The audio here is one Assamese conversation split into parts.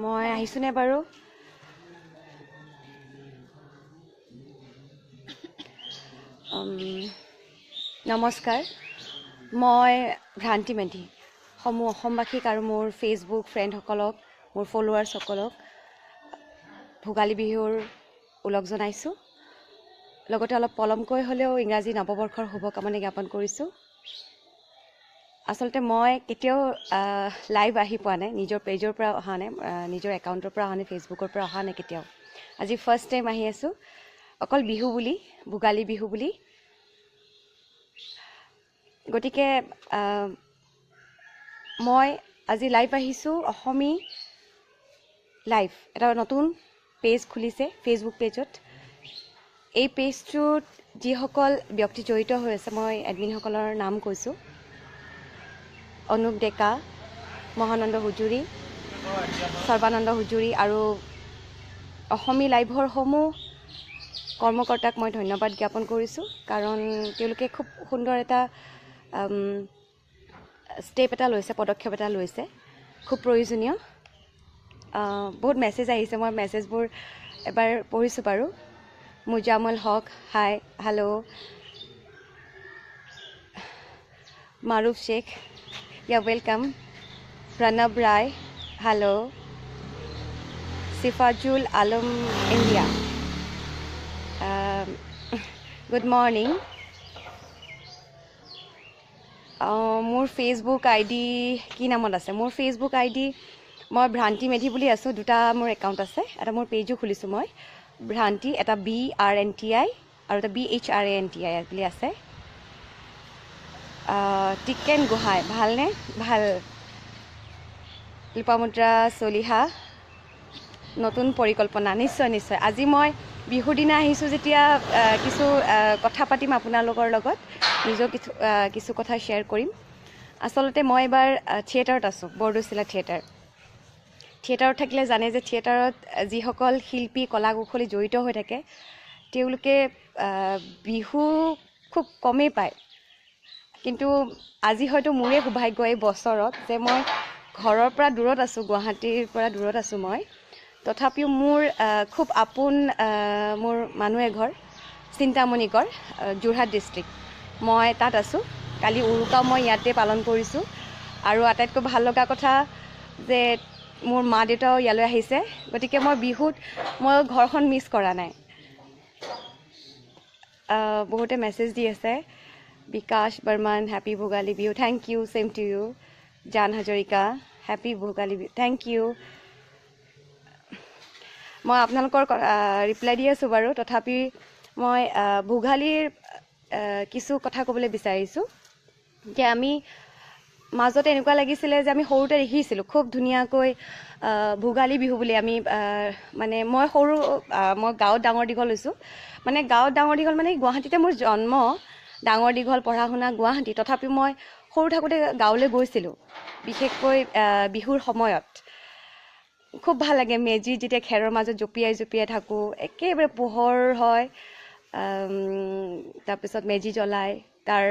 মই আহিছোনে বাৰু? নমস্কাৰ, মই ভ্ৰান্তি মেধি সমূহ অসমবাসীক আৰু মোৰ ফেচবুক ফ্ৰেণ্ডসকলক, মোৰ ফলোৱাৰ্ছসকলক ভোগালী বিহুৰ ওলগ জনাইছোঁ। লগতে অলপ পলমকৈ হ'লেও ইংৰাজী নৱবৰ্ষৰ শুভকামনা জ্ঞাপন কৰিছোঁ। আচলতে মই কেতিয়াও লাইভ আহি পোৱা নাই, নিজৰ পেজৰ পৰা অহা নাই, নিজৰ একাউণ্টৰ পৰা অহা নাই, ফেচবুকৰ পৰা অহা নাই কেতিয়াও। আজি ফাৰ্ষ্ট টাইম আহি আছোঁ, অকল বিহু বুলি, ভোগালী বিহু বুলি। গতিকে মই আজি লাইভ আহিছোঁ, অসমী লাইভ এটা নতুন পেজ খুলিছে ফেচবুক পেজত। এই পেজটোত যিসকল ব্যক্তি জড়িত হৈ আছে, মই এডমিনসকলৰ নাম কৈছোঁ: অনুপ ডেকা, মহানন্দ হুজুৰি, সৰ্বানন্দ হুজুৰি আৰু অসমী লাইভৰ সমূহ কৰ্মকৰ্তাক মই ধন্যবাদ জ্ঞাপন কৰিছোঁ, কাৰণ তেওঁলোকে খুব সুন্দৰ এটা ষ্টেপ এটা লৈছে, পদক্ষেপ এটা লৈছে, খুব প্ৰয়োজনীয়। বহুত মেছেজ আহিছে, মই মেছেজবোৰ এবাৰ পঢ়িছোঁ বাৰু। Muzamul Haque, hi, hello'. Maruf Sheikh, yeah welcome. Pranab Roy, hello'. Sifajul Alam India, good morning. মোৰ ফেচবুক আই ডি কি নামত আছে? মোৰ ফেচবুক আই ডি মই ভ্ৰান্তি মেধি বুলি আছোঁ। দুটা মোৰ একাউণ্ট আছে, এটা মোৰ পেজো খুলিছোঁ মই, ভ্ৰান্তি, এটা BRNTI আৰু এটা BHRANTI বুলি আছে। টিকেন গোহাঁই, ভালনে? ভাল। লোপামুদ্ৰা চলিহা, নতুন পৰিকল্পনা, নিশ্চয় নিশ্চয়। আজি মই বিহুৰ দিনা আহিছোঁ যেতিয়া কিছু কথা পাতিম আপোনালোকৰ লগত, নিজৰ কিছু কথা শ্বেয়াৰ কৰিম। আচলতে মই এবাৰ থিয়েটাৰত আছোঁ, বৰদৈচিলা থিয়েটাৰত থাকিলে জানে যে থিয়েটাৰত যিসকল শিল্পী, কলা কৌশলী জড়িত হৈ থাকে, তেওঁলোকে বিহু খুব কমেই পায়। কিন্তু আজি হয়তো মোৰে সৌভাগ্য এই বছৰত যে মই ঘৰৰ পৰা দূৰত আছোঁ, গুৱাহাটীৰ পৰা দূৰত আছোঁ মই। তথাপিও মোৰ খুব আপোন মোৰ মানুহ এঘৰ, চিন্তামণিগড়, যোৰহাট ডিষ্ট্ৰিক্ট, মই তাত আছোঁ। কালি উৰুকাও মই ইয়াতে পালন কৰিছোঁ। আৰু আটাইতকৈ ভাল লগা কথা যে মোৰ মা দেউতাও ইয়ালৈ আহিছে, গতিকে মই বিহুত মই ঘৰখন মিছ কৰা নাই। বহুতে মেছেজ দি আছে। Bikash Barman, happy Bhogali Bihu, thank you, same to you. Jaan Hazarika, happy Bhogali Bihu, thank you. মই আপোনালোকৰ ৰিপ্লাই দি আছোঁ বাৰু, তথাপি মই ভোগালীৰ কিছু কথা ক'বলৈ বিচাৰিছোঁ যে আমি মাজতে এনেকুৱা লাগিছিলে যে আমি সৰুতে দেখিছিলোঁ খুব ধুনীয়াকৈ ভোগালী বিহু বুলি আমি মানে মই গাঁৱত ডাঙৰ দীঘল হৈছোঁ, মানে গাঁৱত ডাঙৰ দীঘল মানে গুৱাহাটীতে মোৰ জন্ম, ডাঙৰ দীঘল, পঢ়া শুনা গুৱাহাটী। তথাপিও মই সৰু থাকোঁতে গাঁৱলৈ গৈছিলোঁ, বিশেষকৈ বিহুৰ সময়ত। খুব ভাল লাগে, মেজিত যেতিয়া খেৰৰ মাজত জঁপিয়াই থাকোঁ, একেবাৰে পোহৰ হয়, তাৰপিছত মেজি জ্বলাই তাৰ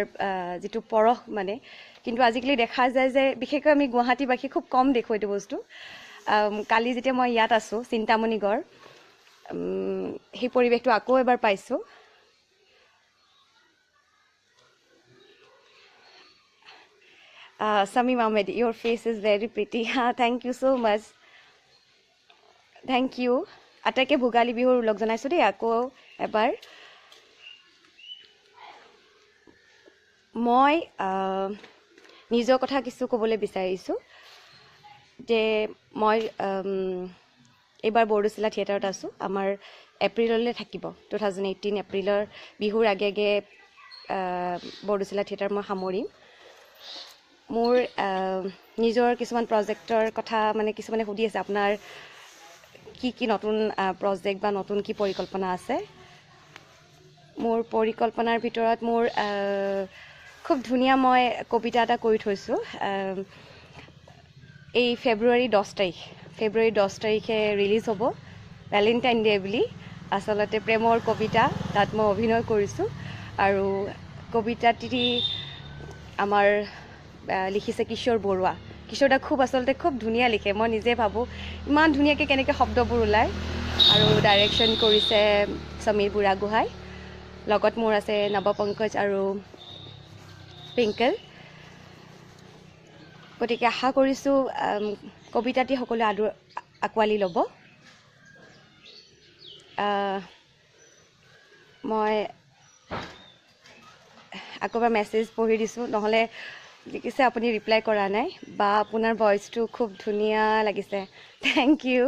যিটো পৰশ মানে। কিন্তু আজিকালি দেখা যায় যে বিশেষকৈ আমি গুৱাহাটীবাসী খুব কম দেখোঁ এইটো বস্তু। কালি যেতিয়া মই ইয়াত আছোঁ, চিন্তামণিগড়, সেই পৰিৱেশটো আকৌ এবাৰ পাইছোঁ। Samim Ahmed, your face is very pretty. Thank you so much. Thank you. আটাইকে ভোগালী বিহুৰ ওলগ জনাইছোঁ দেই আকৌ এবাৰ। মই নিজৰ কথা কিছু ক'বলৈ বিচাৰিছোঁ যে মই এইবাৰ বৰদৈচিলা থিয়েটাৰত আছোঁ। আমাৰ এপ্ৰিললৈ থাকিব, 2018 এপ্ৰিলৰ বিহুৰ আগে আগে বৰদৈচিলা থিয়েটাৰ মই সামৰিম। মোৰ নিজৰ কিছুমান প্ৰজেক্টৰ কথা মানে কিছুমানে সুধি আছে, আপোনাৰ কি নতুন প্ৰজেক্ট বা নতুন কি পৰিকল্পনা আছে। মোৰ পৰিকল্পনাৰ ভিতৰত মোৰ খুব ধুনীয়া মই কবিতা এটা কৰি থৈছোঁ। এই ফেব্ৰুৱাৰী 10 তাৰিখে ৰিলিজ হ'ব ভেলেণ্টাইন ডে বুলি আচলতে প্ৰেমৰ কবিতা তাত মই অভিনয় কৰিছোঁ আৰু কবিতাটি আমাৰ লিখিছে কিশোৰ বৰুৱা কিশোৰদা খুব ধুনীয়া লিখে মই নিজে ভাবোঁ ইমান ধুনীয়াকৈ কেনেকৈ শব্দবোৰ ওলায় আৰু ডাইৰেকশ্যন কৰিছে সমীৰ বুঢ়াগোহাঁই লগত মোৰ আছে নৱপংকজ আৰু পিংকল গতিকে আশা কৰিছোঁ কবিতাটি সকলোৱে আঁকোৱালি ল'ব মই আকৌ এবাৰ মেছেজ পঢ়ি দিছোঁ নহ'লে লিখিছে আপুনি ৰিপ্লাই কৰা নাই বা আপোনাৰ ভইচটো খুব ধুনীয়া লাগিছে thank you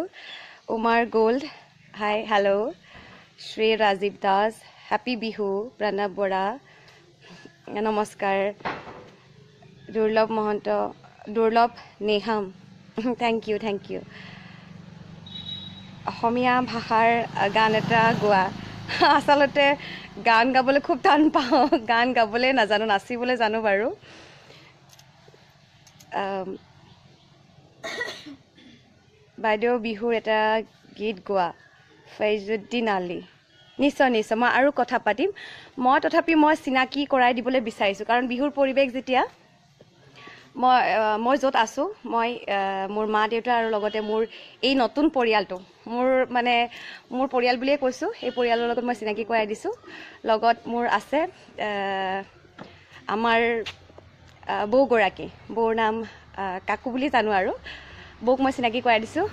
Umar Gold hi hello' Shri Rajib Das happy Bihu Pranab Bora নমস্কাৰ দুৰ্লভ নেহাম থেংক ইউ অসমীয়া ভাষাৰ গান এটা গোৱা আচলতে গান গাবলৈ খুব টান পাওঁ গান গাবলৈ নাজানো নাচিবলৈ জানো বাৰু বাইদেউ বিহুৰ এটা গীত গোৱা ফৈজুদ্দিন আলি নিশ্চয় মই আৰু কথা পাতিম তথাপি মই চিনাকি কৰাই দিবলৈ বিচাৰিছোঁ কাৰণ বিহুৰ পৰিৱেশ যেতিয়া মই য'ত আছোঁ মই মোৰ মা দেউতা আৰু লগতে মোৰ এই নতুন পৰিয়ালটো মোৰ পৰিয়াল বুলিয়ে কৈছোঁ এই পৰিয়ালৰ লগত মই চিনাকি কৰাই দিছোঁ লগত মোৰ আছে আমাৰ বৌগৰাকী বৌৰ নাম কাকু বুলি জানো আৰু বৌক মই চিনাকি কৰাই দিছোঁ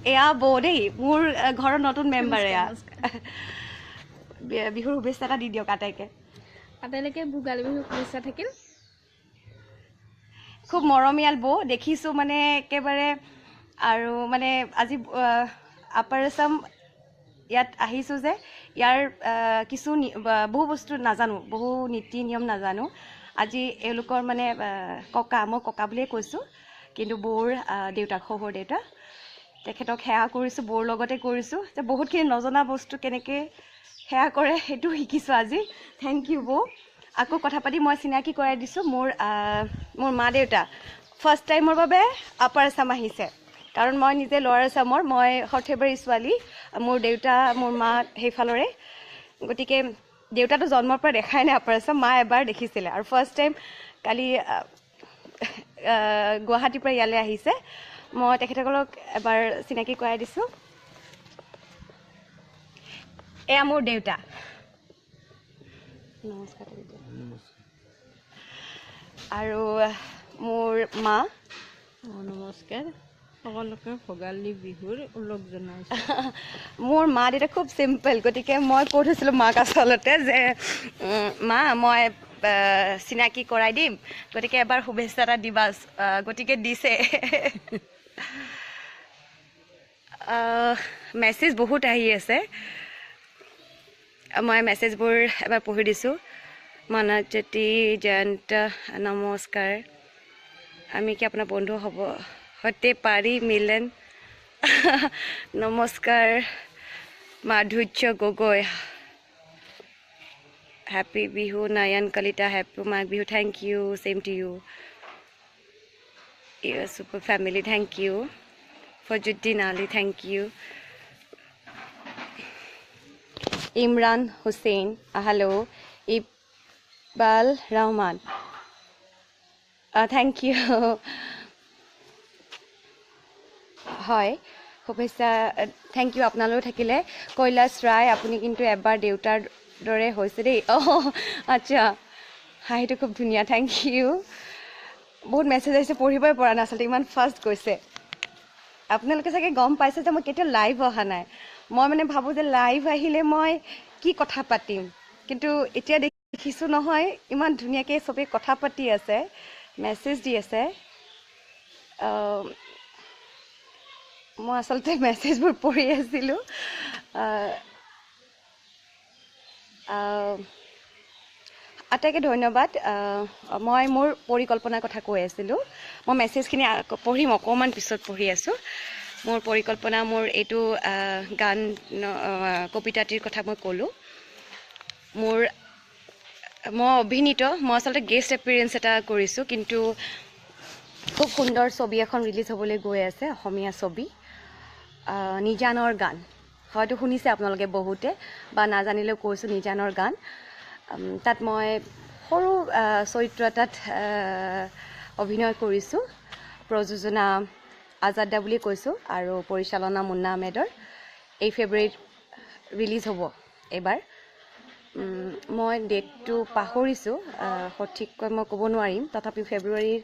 এয়া বৌ দেই মোৰ ঘৰৰ নতুন মেম্বাৰ এয়া বিহুৰ শুভেচ্ছা এটা দি দিয়ক আটাইলৈকে ভোগালী বিহুৰ শুভেচ্ছা থাকিল খুব মৰমীয়াল বৌ দেখিছোঁ একেবাৰে আৰু আজি আপাৰ আছাম ইয়াত আহিছোঁ যে ইয়াৰ কিছু বহু বস্তু নাজানো বহু নীতি নিয়ম নাজানো আজি এওঁলোকৰ ককা মই ককা বুলিয়ে কৈছোঁ কিন্তু বৌৰ দেউতাক শহুৰ দেউতা তেখেতক সেৱা কৰিছোঁ বৌৰ লগতে কৰিছোঁ যে বহুতখিনি নজনা বস্তু কেনেকৈ সেৱা কৰে সেইটো শিকিছোঁ আজি থেংক ইউ বৌ আকৌ কথা পাতি মই চিনাকি কৰাই দিছোঁ মোৰ মা দেউতা ফাৰ্ষ্ট টাইমৰ বাবে আপাৰ আছাম আহিছে কাৰণ মই নিজে লৱাৰ আছামৰ মই সৰ্থেবাৰী ছোৱালী মোৰ দেউতা মোৰ মা সেইফালৰে গতিকে দেউতাটো জন্মৰ পৰা দেখাই নাই আপাৰ আছাম মা এবাৰ দেখিছিলে আৰু ফাৰ্ষ্ট টাইম কালি গুৱাহাটীৰ পৰা ইয়ালৈ আহিছে মই তেখেতসকলক এবাৰ চিনাকি কৰাই দিছোঁ এয়া মোৰ দেউতা নমস্কাৰ আৰু মোৰ মা নমস্কাৰ সকলোকে ভোগালী বিহুৰ ওলগ জনাইছোঁ মোৰ মা দেউতা খুব চিম্পল গতিকে মই কৈ থৈছিলোঁ মাক আচলতে যে মা মই চিনাকি কৰাই দিম গতিকে এবাৰ শুভেচ্ছা এটা দিবা গতিকে দিছে মেছেজ বহুত আহি আছে মই মেছেজবোৰ এবাৰ পঢ়ি দিছোঁ মানজ্যোতি জয়ন্ত নমস্কাৰ আমি কি আপোনাৰ বন্ধু হ'ব হতে পাৰি মিলন নমস্কাৰ Madhurya Gogoi happy Bihu Nayan Kalita happy Magh Bihu thank you same to you super family thank you Fazuddin Ali thank you Imran Hussain hello' Iqbal Rahman thank you হয় শুভেচ্ছা থেংক ইউ আপোনালৈও থাকিলে কৈলাশ ৰায় আপুনি কিন্তু এবাৰ দেউতাৰ দৰে হৈছে দেই আচ্ছা হাঁহিটো খুব ধুনীয়া থেংক ইউ বহুত মেছেজ আহিছে পঢ়িবই পৰা নাই আচলতে ইমান ফাষ্ট গৈছে আপোনালোকে চাগে গম পাইছে যে মই কেতিয়াও লাইভ অহা নাই মই ভাবোঁ যে লাইভ আহিলে মই কি কথা পাতিম কিন্তু এতিয়া দেখিছোঁ নহয় ইমান ধুনীয়াকৈ চবেই কথা পাতি আছে মেছেজ দি আছে মই আচলতে মেছেজবোৰ পঢ়ি আছিলোঁ আটাইকে ধন্যবাদ মই মোৰ পৰিকল্পনাৰ কথা কৈ আছিলোঁ মই মেছেজখিনি পঢ়িম অকণমান পিছত পঢ়ি আছোঁ মোৰ পৰিকল্পনা মোৰ এইটো গান কবিতাটিৰ কথা মই ক'লোঁ মই অভিনীত মই আচলতে গেষ্ট এপিয়াৰেঞ্চ এটা কৰিছোঁ কিন্তু খুব সুন্দৰ ছবি এখন ৰিলিজ হ'বলৈ গৈ আছে অসমীয়া ছবি নিজানৰ গান হয়তো শুনিছে আপোনালোকে বহুতে বা নাজানিলেও কৈছোঁ নিজানৰ গান তাত মই সৰু চৰিত্ৰ এটাত অভিনয় কৰিছোঁ প্ৰযোজনা আজাদ দা বুলি কৈছোঁ আৰু পৰিচালনা মুন্না আহমেদৰ এই ফেব্ৰুৱাৰীত ৰিলিজ হ'ব এইবাৰ মই ডেটটো পাহৰিছোঁ সঠিককৈ মই ক'ব নোৱাৰিম তথাপিও ফেব্ৰুৱাৰীৰ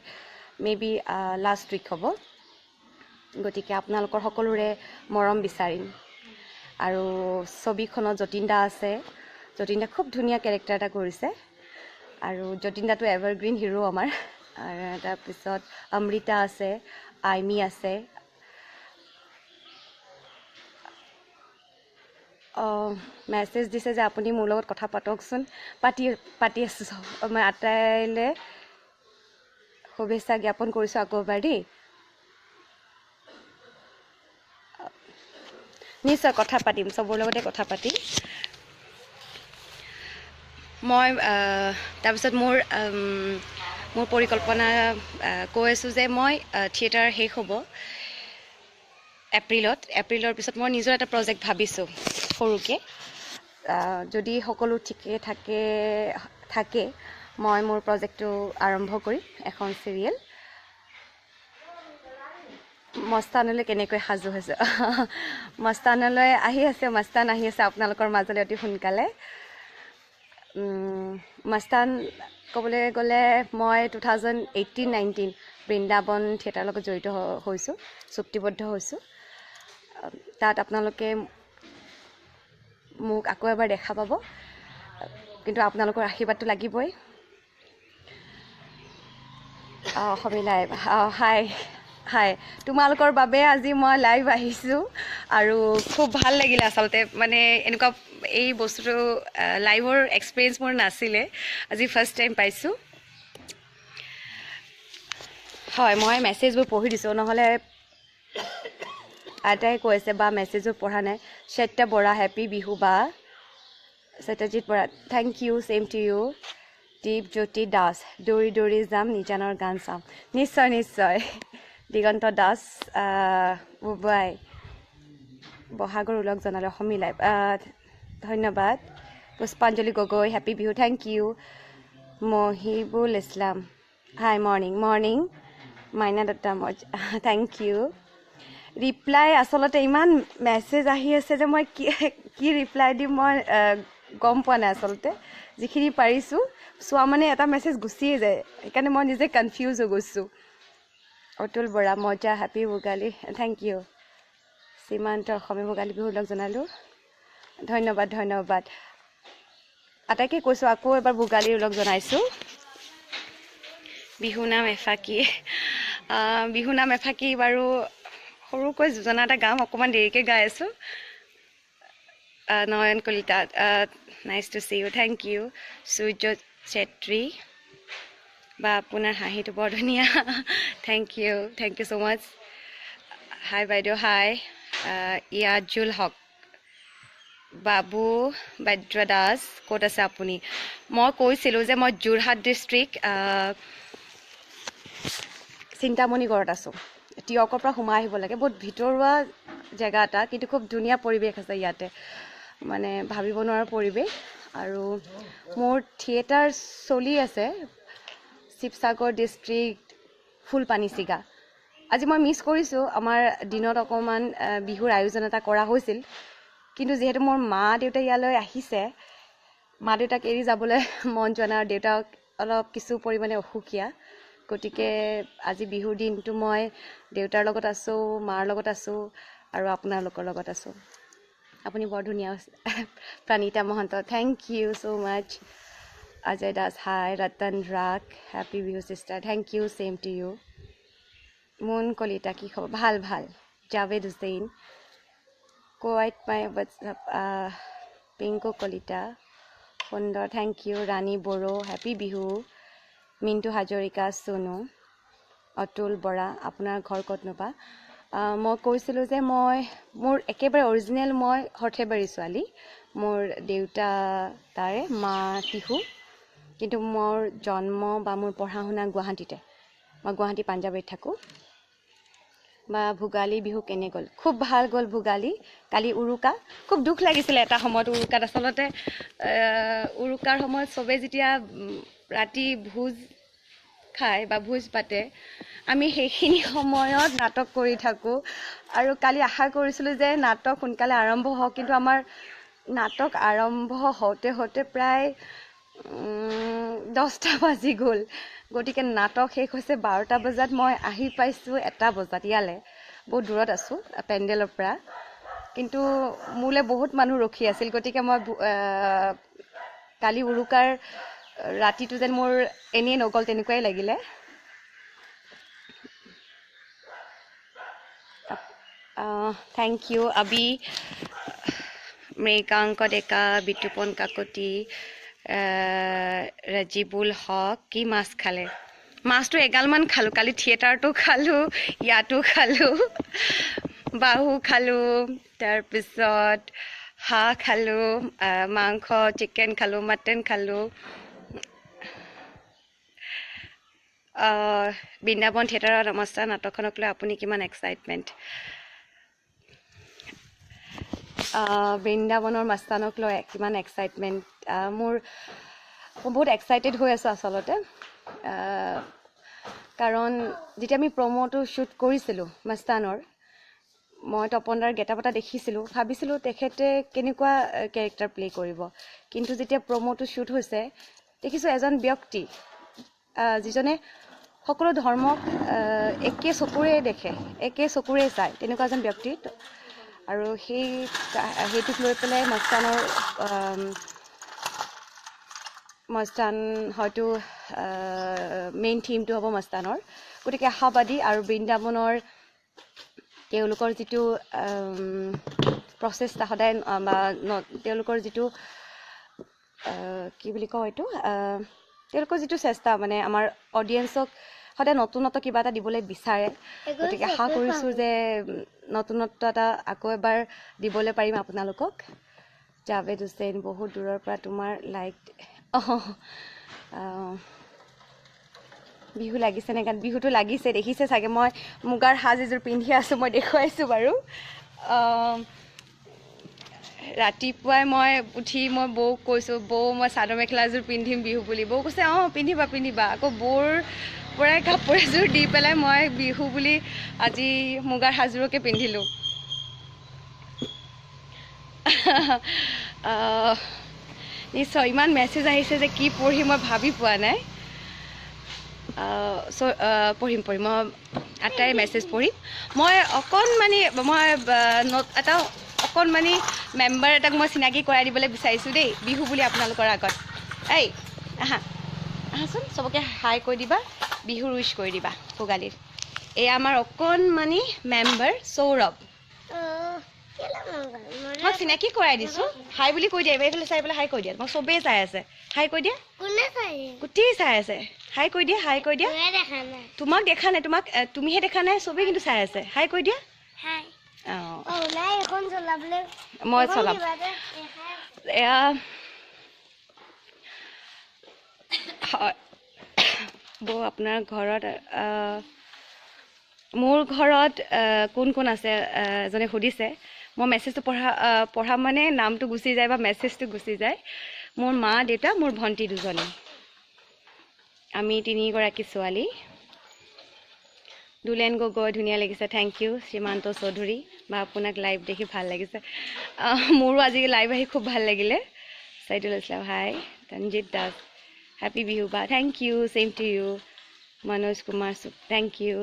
মেবি লাষ্ট উইক হ'ব গতিকে আপোনালোকৰ সকলোৰে মৰম বিচাৰিম আৰু ছবিখনত যতীন দা আছে যতীন দা খুব ধুনীয়া কেৰেক্টাৰ এটা কৰিছে আৰু যতীন দাটো এভাৰগ্ৰীণ হিৰো আমাৰ আৰু তাৰপিছত অমৃতা আছে আইমি আছে মেছেজ দিছে যে আপুনি মোৰ লগত কথা পাতকচোন পাতি আছোঁ মই আটাইলৈ শুভেচ্ছা জ্ঞাপন কৰিছোঁ আকৌ এবাৰ দেই নিশ্চয় কথা পাতিম চবৰ লগতে কথা পাতিম মই তাৰপিছত মোৰ পৰিকল্পনা কৈ আছোঁ যে মই থিয়েটাৰ শেষ হ'ব এপ্ৰিলৰ পিছত মই নিজৰ এটা প্ৰজেক্ট ভাবিছোঁ সৰুকৈ যদি সকলো ঠিকে থাকে মই মোৰ প্ৰজেক্টটো আৰম্ভ কৰিম এখন চিৰিয়েল মস্তানলৈ কেনেকৈ সাজু হৈছোঁ মস্তানলৈ মস্তান আহি আছে আপোনালোকৰ মাজলৈ অতি সোনকালে মস্তান ক'বলৈ গ'লে মই 2018-19 বৃন্দাবন থিয়েটাৰৰ লগত জড়িত হৈছোঁ চুক্তিবদ্ধ হৈছোঁ তাত আপোনালোকে মোক আকৌ এবাৰ দেখা পাব কিন্তু আপোনালোকৰ আশীৰ্বাদটো লাগিবই অসমীয়া লাইভ হাই তোমালোকৰ বাবে আজি মই লাইভ আহিছোঁ আৰু খুব ভাল লাগিলে আচলতে মানে এনেকুৱা এই বস্তুটো লাইভৰ এক্সপিৰিয়েঞ্চ মোৰ নাছিলে আজি ফাৰ্ষ্ট টাইম পাইছোঁ হয় মই মেছেজবোৰ পঢ়ি দিছোঁ নহ'লে আইতাই কৈ আছে বা মেছেজবোৰ পঢ়া নাই সত্য বৰা হেপী বিহু বা Satyajit Bora thank you same to you Dipjyoti Das দৌৰি দৌৰি যাম নিজানৰ গান চাম নিশ্চয় দিগন্ত দাস বুবাই বহাগৰ উলগ জনালে অসমীয়া লাইভ ধন্যবাদ Pushpanjali Gogoi happy Bihu thank you Mohibul Islam hi morning Maina Dutta thank you reply আচলতে ইমান মেছেজ আহি আছে যে মই কি ৰিপ্লাই দিম মই গম পোৱা নাই আচলতে যিখিনি পাৰিছোঁ চোৱা মানে এটা মেছেজ গুচিয়ে যায় সেইকাৰণে মই নিজে কনফিউজ হৈ গৈছোঁ অতুল বৰা মজা হেপী ভোগালী থেংক ইউ সীমান্ত অসমীয়া ভোগালী বিহুৰ লগ জনালোঁ ধন্যবাদ আটাইকে কৈছোঁ আকৌ এবাৰ ভোগালীৰ লগ জনাইছোঁ বিহু নাম এফাকি বাৰু সৰুকৈ যোজনা এটা গাম অকণমান দেৰিকৈ গাই আছোঁ Nayan Kalita nice to see you thank you Surya Chhetri বা আপোনাৰ হাঁহিটো বৰ ধুনীয়া থেংক ইউ ছ' মাছ হাই বাইদেউ হাই ইয়াজুল হক বাবু বাদ্ৰ দাস ক'ত আছে আপুনি মই কৈছিলোঁ যে মই যোৰহাট ডিষ্ট্ৰিক্ট চিন্তামণিগড়ত আছোঁ টিয়কৰ পৰা সোমাই আহিব লাগে বহুত ভিতৰুৱা জেগা এটা কিন্তু খুব ধুনীয়া পৰিৱেশ আছে ইয়াতে মানে ভাবিব নোৱাৰা পৰিৱেশ আৰু মোৰ থিয়েটাৰ চলি আছে শিৱসাগৰ ডিষ্ট্ৰিক্ট ফুলপানীছিগা আজি মই মিছ কৰিছোঁ আমাৰ দিনত অকণমান বিহুৰ আয়োজন এটা কৰা হৈছিল কিন্তু যিহেতু মোৰ মা দেউতা ইয়ালৈ আহিছে মা দেউতাক এৰি যাবলৈ মন যোৱা নাই আৰু দেউতাক অলপ কিছু পৰিমাণে অসুখীয়া গতিকে আজি বিহুৰ দিনটো মই দেউতাৰ লগত আছোঁ মাৰ লগত আছোঁ আৰু আপোনালোকৰ লগত আছোঁ আপুনি বৰ ধুনীয়া Pranita Mahanta thank you so' much Ajay Das hi Ratan Rag happy Bihu sister thank you same to you Mun Kalita কি খবৰ ভাল Javed Hussain Kuwait my WhatsApp Pinku Kalita সুন্দৰ thank you Rani Boro happy Bihu Mintu Hazarika Sonu Atul Bora আপোনাৰ ঘৰ ক'তনোবা মই কৈছিলোঁ যে মোৰ একেবাৰে অৰিজিনেল মই সৰ্থেবাৰী ছোৱালী মোৰ দেউতা তাৰে মা টিহু কিন্তু মোৰ জন্ম বা মোৰ পঢ়া শুনা গুৱাহাটীতে মই গুৱাহাটী পাঞ্জাৱীত থাকোঁ বা ভোগালী বিহু কেনে গ'ল? খুব ভাল গ'ল ভোগালী। কালি উৰুকা, খুব দুখ লাগিছিলে এটা সময়ত উৰুকাত। আচলতে উৰুকাৰ সময়ত চবেই যেতিয়া ৰাতি ভোজ খায় বা ভোজ পাতে, আমি সেইখিনি সময়ত নাটক কৰি থাকোঁ। আৰু কালি আশা কৰিছিলোঁ যে নাটক সোনকালে আৰম্ভ হওক, কিন্তু আমাৰ নাটক আৰম্ভ হওঁতে প্ৰায় 10টা বাজি গ'ল। গতিকে নাটক শেষ হৈছে 12টা বজাত। মই আহি পাইছোঁ 1টা বজাত ইয়ালৈ। বহুত দূৰত আছোঁ পেণ্ডেলৰ পৰা, কিন্তু মোলৈ বহুত মানুহ ৰখি আছিল। গতিকে মই কালি উৰুকাৰ ৰাতিটো যেন মোৰ এনেই নগ'ল তেনেকুৱাই লাগিলে। থেংক ইউ আবি, মৃগাংক ডেকা, বিতুপন কাকতি, ৰাজিবুল হক। কি মাছ খালে? মাছটো এগালমান খালোঁ। কালি থিয়েটাৰটো খালোঁ, ইয়াতো খালোঁ, বাহু খালোঁ, তাৰপিছত হাঁহ খালোঁ, মাংস চিকেন খালোঁ, মাটন খালোঁ। বৃন্দাবন থিয়েটাৰৰ নমস্কাৰ নাটকখনক লৈ আপুনি কিমান এক্সাইটমেণ্ট? বৃন্দাবনৰ মাস্তানক লৈ কিমান এক্সাইটমেণ্ট? মই বহুত এক্সাইটেড হৈ আছোঁ আচলতে। কাৰণ যেতিয়া আমি প্ৰম'টো শ্বুট কৰিছিলোঁ মাস্তানৰ, মই তপন দাৰ গেটাপ এটা দেখিছিলোঁ, ভাবিছিলোঁ তেখেতে কেনেকুৱা কেৰেক্টাৰ প্লে' কৰিব। কিন্তু যেতিয়া প্ৰম'টো শ্বুট হৈছে, দেখিছোঁ এজন ব্যক্তি যিজনে সকলো ধৰ্মক একে চকুৰে দেখে, একে চকুৰে চায়, তেনেকুৱা এজন ব্যক্তি। আৰু সেইটোক লৈ পেলাই মস্তান হয়তো মেইন থিমটো হ'ব মস্তানৰ। গতিকে আশাবাদী। আৰু বৃন্দাবনৰ তেওঁলোকৰ যিটো প্ৰচেষ্টা সদায়, বা তেওঁলোকৰ যিটো কি বুলি কওঁ এইটো, তেওঁলোকৰ যিটো চেষ্টা, মানে আমাৰ অডিয়েঞ্চক সদায় নতুনত্ব কিবা এটা দিবলৈ বিচাৰে। গতিকে আশা কৰিছোঁ যে নতুনত্ব এটা আকৌ এবাৰ দিবলৈ পাৰিম আপোনালোকক। জাভেদ হুছেইন, বহুত দূৰৰ পৰা তোমাৰ লাইক। বিহু লাগিছে নে গান? বিহুটো লাগিছে, দেখিছে চাগে। মই মুগাৰ সাজ এযোৰ পিন্ধি আছোঁ, মই দেখুৱাইছোঁ বাৰু। ৰাতিপুৱাই মই উঠি মই বৌক কৈছোঁ, বৌ মই চাদৰ মেখেলা এযোৰ পিন্ধিম বিহু বুলি। বৌ কৈছে পিন্ধিবা পিন্ধিবা। আকৌ বৌৰ পৰাই কাপোৰ এযোৰ দি পেলাই মই বিহু বুলি আজি মুগাৰ সাজযোৰকে পিন্ধিলোঁ। নিশ্চয় ইমান মেছেজ আহিছে যে কি পঢ়ি মই ভাবি পোৱা নাই। পঢ়িম মই আটাইৰে মেছেজ পঢ়িম। মই এটা অকণমানি মেম্বাৰ এটাক মই চিনাকি কৰাই দিবলৈ বিচাৰিছোঁ দেই, বিহু বুলি আপোনালোকৰ আগত। আহাচোন, চবকে হাই কৈ দিবা, বিহু উইচ কৰি দিবা ভোগালীত। এয়া আমাৰ অকণমানি মেম্বাৰ সৌৰভ। মই চিনাকি কৰাই দিছোঁ। হাই বুলি কৈ দিয়া, এইফালে চাই পেলাই হাই কৈ দিয়া। মই চবেই চাই আছে, হাই কৈ দিয়া। গোটেই চাই আছে, হাই কৈ দিয়া, হাই কৈ দিয়া। তোমাক দেখা নাই, তুমিহে দেখা নাই, চবেই কিন্তু চাই আছে। হাই কৈ দিয়া। মই চলাম। এয়া বৌ, আপোনাৰ ঘৰত, মোৰ ঘৰত কোন কোন আছে এজনে সুধিছে। মই মেছেজটো পঢ়া মানে নামটো গুচি যায় বা মেছেজটো গুচি যায়। মোৰ মা, দেউতা, মোৰ ভণ্টি দুজনী, আমি 3গৰাকী ছোৱালী। দুলেন গগৈ, ধুনীয়া লাগিছে, থেংক ইউ। শ্ৰীমান্ত চৌধুৰী, বা আপোনাক লাইভ দেখি ভাল লাগিছে। মোৰো আজি লাইভ আহি খুব ভাল লাগিলে। চাইদুল ইছলাম, হাই। তঞ্জিত দাস, হেপী বিহু বা, thank you, same to you. Manoj Kumar, thank you.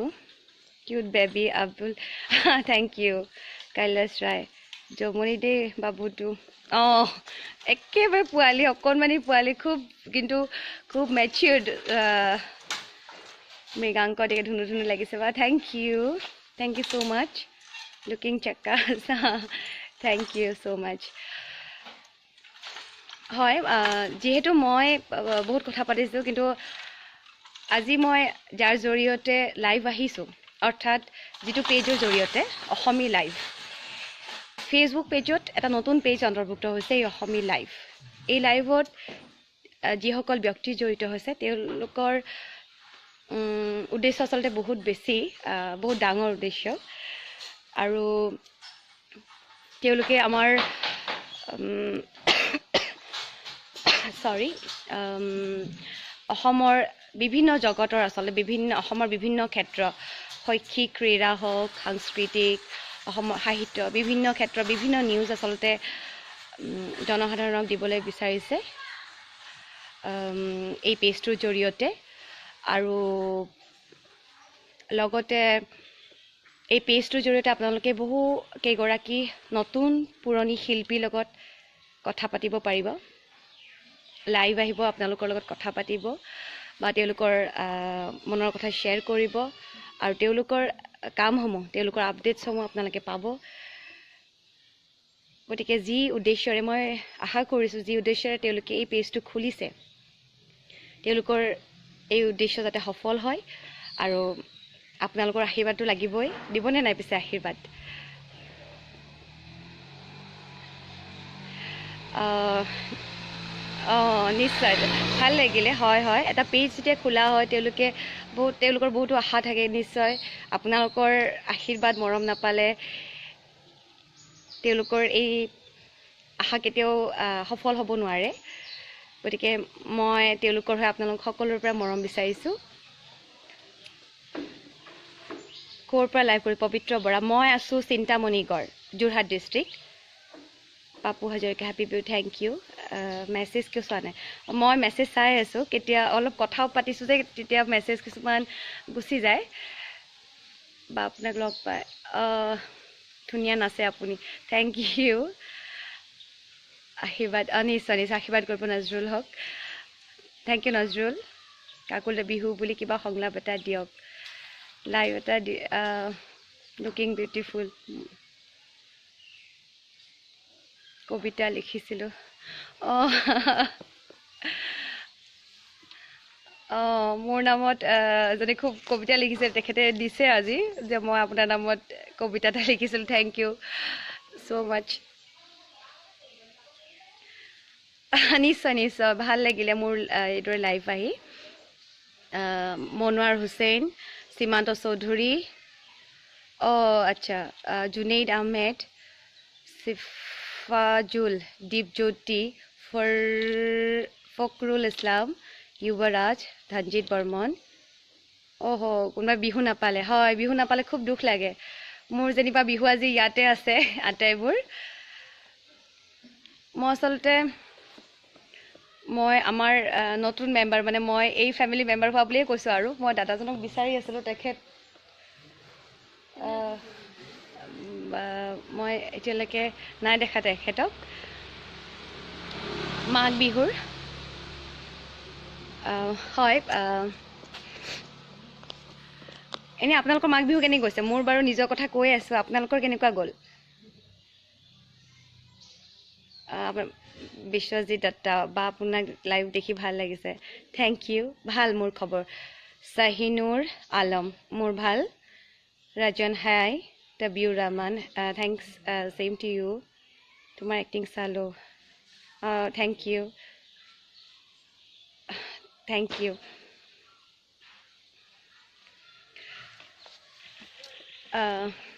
Cute baby Abdul, thank you. Kailash Roy, Jamuni দেই বাবুটো। একেবাৰে পোৱালি, অকণমানি পোৱালি, কিন্তু খুব মেচিয়ৰ্ড। মৃগাংক দেখি ধুনু ধুনু লাগিছে বা, thank you so' much. Looking চাক্কাছ, থেংক ইউ ছ' মাছ। হয়, যিহেতু মই বহুত কথা পাতিছোঁ, কিন্তু আজি মই যাৰ জৰিয়তে লাইভ আহিছোঁ, অৰ্থাৎ যিটো পেজৰ জৰিয়তে অসমী লাইভ, ফেচবুক পেজত এটা নতুন পেজ অন্তৰ্ভুক্ত হৈছে, এই অসমী লাইভ। এই লাইভত যিসকল ব্যক্তি জড়িত হৈছে, তেওঁলোকৰ উদ্দেশ্য আচলতে বহুত বেছি, বহুত ডাঙৰ উদ্দেশ্য। আৰু তেওঁলোকে আমাৰ অসমৰ বিভিন্ন জগতৰ আচলতে অসমৰ বিভিন্ন ক্ষেত্ৰ শৈক্ষিক ক্ৰীড়া হওক সাংস্কৃতিক অসমৰ সাহিত্য বিভিন্ন ক্ষেত্ৰৰ বিভিন্ন নিউজ আচলতে জনসাধাৰণক দিবলৈ বিচাৰিছে এই পেজটোৰ জৰিয়তে আৰু লগতে এই পেজটোৰ জৰিয়তে আপোনালোকে বহু কেইগৰাকী নতুন পুৰণি শিল্পীৰ লগত কথা পাতিব পাৰিব লাইভ আহিব আপোনালোকৰ লগত কথা পাতিব বা তেওঁলোকৰ মনৰ কথা শ্বেয়াৰ কৰিব আৰু তেওঁলোকৰ কামসমূহ তেওঁলোকৰ আপডেটছসমূহ আপোনালোকে পাব গতিকে যি উদ্দেশ্যৰে মই আশা কৰিছোঁ যি উদ্দেশ্যৰে তেওঁলোকে এই পেজটো খুলিছে তেওঁলোকৰ এই উদ্দেশ্য যাতে সফল হয় আৰু আপোনালোকৰ আশীৰ্বাদটো লাগিবই দিবনে নাই পিছে আশীৰ্বাদ নিশ্চয় ভাল লাগিলে হয় হয় এটা পেজ যেতিয়া খোলা হয় তেওঁলোকৰ বহুতো আশা থাকে নিশ্চয় আপোনালোকৰ আশীৰ্বাদ মৰম নাপালে তেওঁলোকৰ এই আশা কেতিয়াও সফল হ'ব নোৱাৰে গতিকে মই তেওঁলোকৰ হৈ আপোনালোক সকলোৰে পৰা মৰম বিচাৰিছোঁ ক'ৰ পৰা লাইভ কৰি পবিত্ৰ বৰা মই আছোঁ Chintamanigarh Jorhat district Papu Hazarika happy Bihu thank you message কিয় চোৱা নাই মই মেছেজ চাই আছোঁ কেতিয়া অলপ কথাও পাতিছোঁ যে তেতিয়া মেছেজ কিছুমান গুচি যায় বা আপোনাক লগ পায় ধুনীয়া নাচে আপুনি থেংক ইউ আশীৰ্বাদ নিশ্চয় নিশ্চয় আশীৰ্বাদ কৰিব নজৰুল হওক থেংক ইউ নজৰুল কাকুলে বিহু বুলি কিবা সংলাপ এটা দিয়ক লাইভ এটা লুকিং বিউটিফুল কবিতা লিখিছিলোঁ মোৰ নামত এজনে খুব কবিতা লিখিছে তেখেতে দিছে আজি যে মই আপোনাৰ নামত কবিতা এটা লিখিছিলোঁ থেংক ইউ ছ' মাছ নিশ্চয় নিশ্চয় ভাল লাগিলে মোৰ এইদৰে লাইভ আহি মনোৱাৰ হুছেইন সীমান্ত চৌধুৰী আচ্ছা জুনেইদ আহমেদ চিফাজুল দীপজ্যোতি ফকৰুল ইছলাম যুৱৰাজ ধনজিত বৰ্মন কোনোবাই বিহু নাপালে হয় বিহু নাপালে খুব দুখ লাগে মোৰ যেনিবা বিহু আজি ইয়াতে আছে আটাইবোৰ মই আচলতে মই আমাৰ নতুন মেম্বাৰ মানে মই এই ফেমিলি মেম্বাৰ হোৱা বুলিয়ে কৈছোঁ আৰু মই দাদাজনক বিচাৰি আছিলোঁ তেখেত মই এতিয়ালৈকে নাই দেখা তেখেতক মাঘ বিহুৰ হয় এনেই আপোনালোকৰ মাঘ বিহু কেনেকৈ গৈছে মোৰ বাৰু নিজৰ কথা কৈ আছোঁ আপোনালোকৰ কেনেকুৱা গ'ল বিশ্বজিৎ দত্তা বা আপোনাক লাইভ দেখি ভাল লাগিছে থেংক ইউ ভাল মোৰ খবৰ চাহিনুৰ আলম মোৰ ভাল Rajan hi W Rahman thanks same to you তোমাৰ এক্টিং চালোঁ থেংক ইউ থেংক ইউ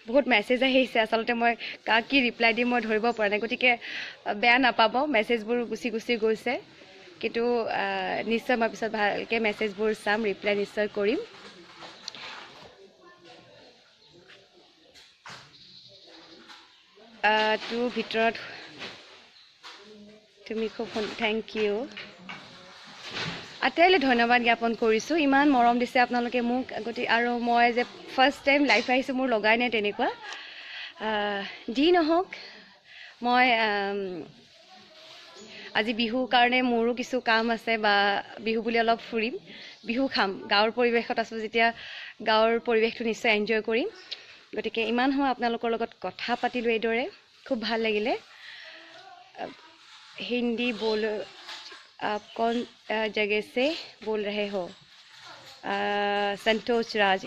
বহুত মেছেজ আহিছে আচলতে মই কাক কি ৰিপ্লাই দিম মই ধৰিব পৰা নাই গতিকে বেয়া নাপাব মেছেজবোৰ গুচি গুচি গৈছে কিন্তু নিশ্চয় মই পিছত ভালকৈ মেছেজবোৰ চাম ৰিপ্লাই নিশ্চয় কৰিম তোৰ ভিতৰত তুমি খুব থেংক ইউ আটাইলৈ ধন্যবাদ জ্ঞাপন কৰিছোঁ ইমান মৰম দিছে আপোনালোকে মোক গতিকে আৰু মই যে ফাৰ্ষ্ট টাইম লাইভ আহিছোঁ মোৰ লগাই নাই তেনেকুৱা যি নহওক মই আজি বিহুৰ কাৰণে মোৰো কিছু কাম আছে বা বিহু বুলি অলপ ফুৰিম বিহু খাম গাঁৱৰ পৰিৱেশত আছোঁ যেতিয়া গাঁৱৰ পৰিৱেশটো নিশ্চয় এনজয় কৰিম গতিকে ইমান সময় আপোনালোকৰ লগত কথা পাতিলোঁ এইদৰে খুব ভাল লাগিলে হিন্দী বল आप कौन जगह से बोल रहे हो संतोष राज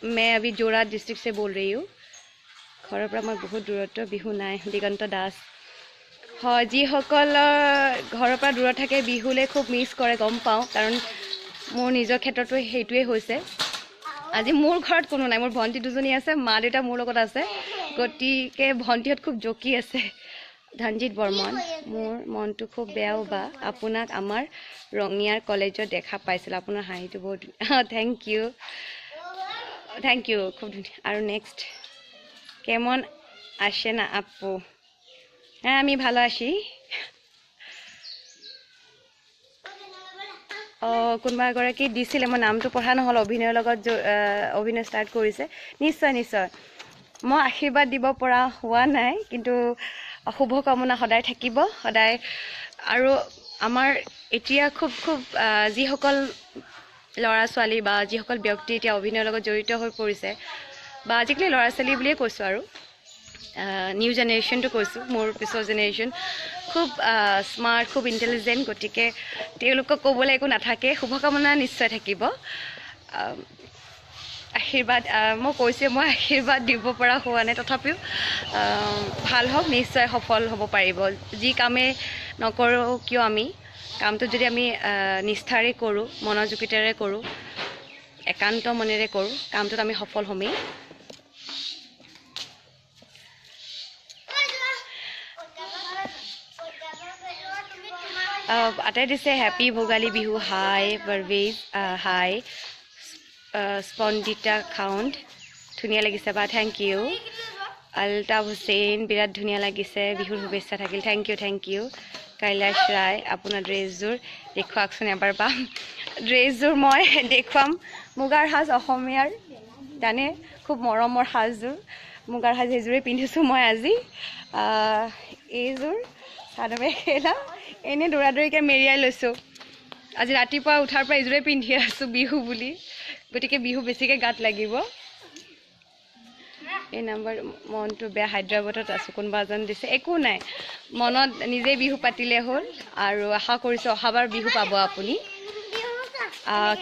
मैं अभी जोरहाट डिस्ट्रिक्ट से बोल रही हूँ घৰৰ পৰা মই বহুত দূৰত্ব বিহু নাই দিগন্ত দাস হয় যিসকল ঘৰৰ পৰা দূৰত থাকে বিহুলৈ খুব মিছ কৰে গম পাওঁ কাৰণ মোৰ নিজৰ ক্ষেত্ৰতো সেইটোৱে হৈছে আজি মোৰ ঘৰত কোনো নাই মোৰ ভণ্টি দুজনী আছে মা দেউতা মোৰ লগত আছে গতিকে ভণ্টিহঁত খুব জকি আছে। ধনজিত বৰ্মন, মোৰ মনটো খুব বেয়াও বা আপোনাক আমাৰ ৰঙিয়াৰ কলেজত দেখা পাইছিলোঁ। আপোনাৰ হাঁহিটো বহুত থেংক ইউ খুব ধুনীয়া। আৰু নেক্সট কেমন আসে না আপু? হ্যাঁ আমি ভালো আছি। কোনোবা এগৰাকী দিছিলে, মই নামটো পঢ়া নহ'ল, অভিনয়ৰ লগত অভিনয় ষ্টাৰ্ট কৰিছে। নিশ্চয় নিশ্চয়, মই আশীৰ্বাদ দিব পৰা হোৱা নাই, কিন্তু শুভকামনা সদায় থাকিব সদায়। আৰু আমাৰ এতিয়া খুব যিসকল ল'ৰা ছোৱালী বা যিসকল ব্যক্তি এতিয়া অভিনয়ৰ লগত জড়িত হৈ পৰিছে, বা আজিকালি ল'ৰা ছোৱালী বুলিয়ে কৈছোঁ, আৰু নিউ জেনেৰেশ্যনটো কৈছোঁ, মোৰ পিছৰ জেনেৰেশ্যন খুব স্মাৰ্ট, খুব ইণ্টেলিজেণ্ট। গতিকে তেওঁলোকক ক'বলৈ একো নাথাকে, শুভকামনা নিশ্চয় থাকিব। আশীৰ্বাদ মই কৈছোঁ, মই আশীৰ্বাদ দিব পৰা হোৱা নাই, তথাপিও ভাল হওক, নিশ্চয় সফল হ'ব পাৰিব। যি কামেই নকৰোঁ কিয়, আমি কামটোত যদি আমি নিষ্ঠাৰে কৰোঁ, মনোযোগিতাৰে কৰোঁ, একান্ত মনেৰে কৰোঁ, কামটোত আমি সফল হ'মেই। আটাই দিছে হেপী ভোগালী বিহু। হাই পাৰভেজ, হাই স্পন্দিতা খাউণ্ড, ধুনীয়া লাগিছে বা, থেংক ইউ। আলতাফ হুছেইন, বিৰাট ধুনীয়া লাগিছে, বিহুৰ শুভেচ্ছা থাকিল, থেংক ইউ। কৈলাশ ৰায়, আপোনাৰ ড্ৰেছযোৰ দেখুৱাওকচোন এবাৰ পাম। ড্ৰেছযোৰ মই দেখুৱাম, মুগাৰ সাজ অসমীয়াৰ জানে, খুব মৰমৰ সাজযোৰ, মুগাৰ সাজ সেইযোৰে পিন্ধিছোঁ মই আজি। এইযোৰ চাদৰ মেখেলা এনেই দৌৰাদৌৰিকৈ মেৰিয়াই লৈছোঁ। আজি ৰাতিপুৱা উঠাৰ পৰা এইযোৰে পিন্ধি আছোঁ বিহু বুলি, গতিকে বিহু বেছিকৈ গাত লাগিব। এই নাম্বাৰ, মনটো বেয়া, হায়দৰাবাদত আছোঁ, কোনোবা এজন দিছে, একো নাই, মনত নিজেই বিহু পাতিলে হ'ল। আৰু আশা কৰিছোঁ অহাবাৰ বিহু পাব আপুনি।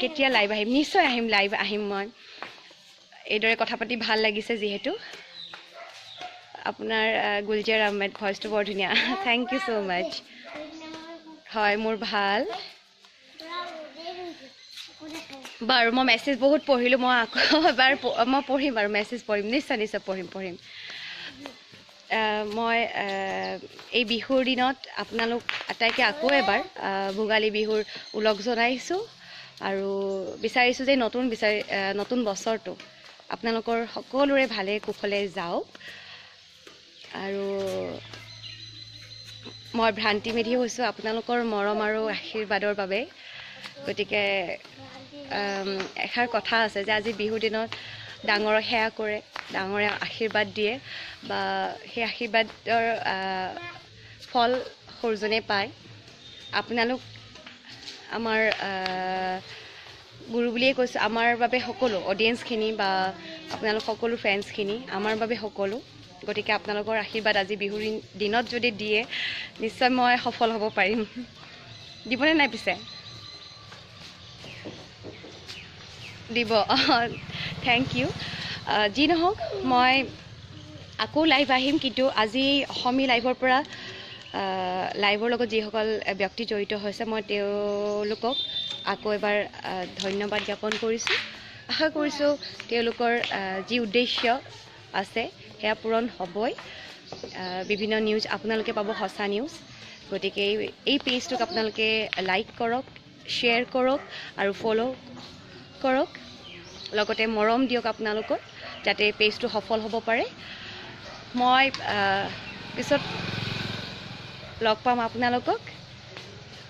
কেতিয়া লাইভ আহিম? নিশ্চয় আহিম, লাইভ আহিম মই। এইদৰে কথা পাতি ভাল লাগিছে যিহেতু। আপোনাৰ গুলজাৰ আহমেদ, ভইচটো বৰ ধুনীয়া, থেংক ইউ ছ' মাছ। হয়, মোৰ ভাল বাৰু। মই মেছেজ বহুত পঢ়িলোঁ, মই আকৌ এবাৰ মই পঢ়িম বাৰু, মেছেজ পঢ়িম, নিশ্চয় পঢ়িম। মই এই বিহুৰ দিনত আপোনালোক আটাইকে আকৌ এবাৰ ভোগালী বিহুৰ ওলগ জনাইছোঁ, আৰু বিচাৰিছোঁ যে নতুন বছৰটো আপোনালোকৰ সকলোৰে ভালে কুশলে যাওক। আৰু মই ভ্ৰান্তি মেধি হৈছোঁ আপোনালোকৰ মৰম আৰু আশীৰ্বাদৰ বাবে। গতিকে এষাৰ কথা আছে যে আজি বিহুৰ দিনত ডাঙৰক সেৱা কৰে, ডাঙৰে আশীৰ্বাদ দিয়ে, বা সেই আশীৰ্বাদৰ ফল সৰুজনে পায়। আপোনালোক আমাৰ গুৰু বুলিয়েই কৈছোঁ, আমাৰ বাবে সকলো, অডিয়েঞ্চখিনি বা আপোনালোক সকলো ফ্ৰেণ্ডছখিনি আমাৰ বাবে সকলো। গতিকে আপোনালোকৰ আশীৰ্বাদ আজি বিহুৰ দিনত যদি দিয়ে, নিশ্চয় মই সফল হ'ব পাৰিম। দিবনে নাই পিছে? দিব, থেংক ইউ। যি নহওক, মই আকৌ লাইভ আহিম, কিন্তু আজি অসমীয়া লাইভৰ পৰা লাইভৰ লগত যিসকল ব্যক্তি জড়িত হৈছে, মই তেওঁলোকক আকৌ এবাৰ ধন্যবাদ জ্ঞাপন কৰিছোঁ। আশা কৰিছোঁ তেওঁলোকৰ যি উদ্দেশ্য আছে সেয়া পূৰণ হ'বই। বিভিন্ন নিউজ আপোনালোকে পাব, সঁচা নিউজ। গতিকে এই পেজটোক আপোনালোকে লাইক কৰক, শ্বেয়াৰ কৰক আৰু ফ'ল' কৰক, লগতে মৰম দিয়ক আপোনালোকৰ, যাতে পেজটো সফল হ'ব পাৰে। মই পিছত লগ পাম আপোনালোকক।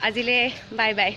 আজিলৈ বাই বাই।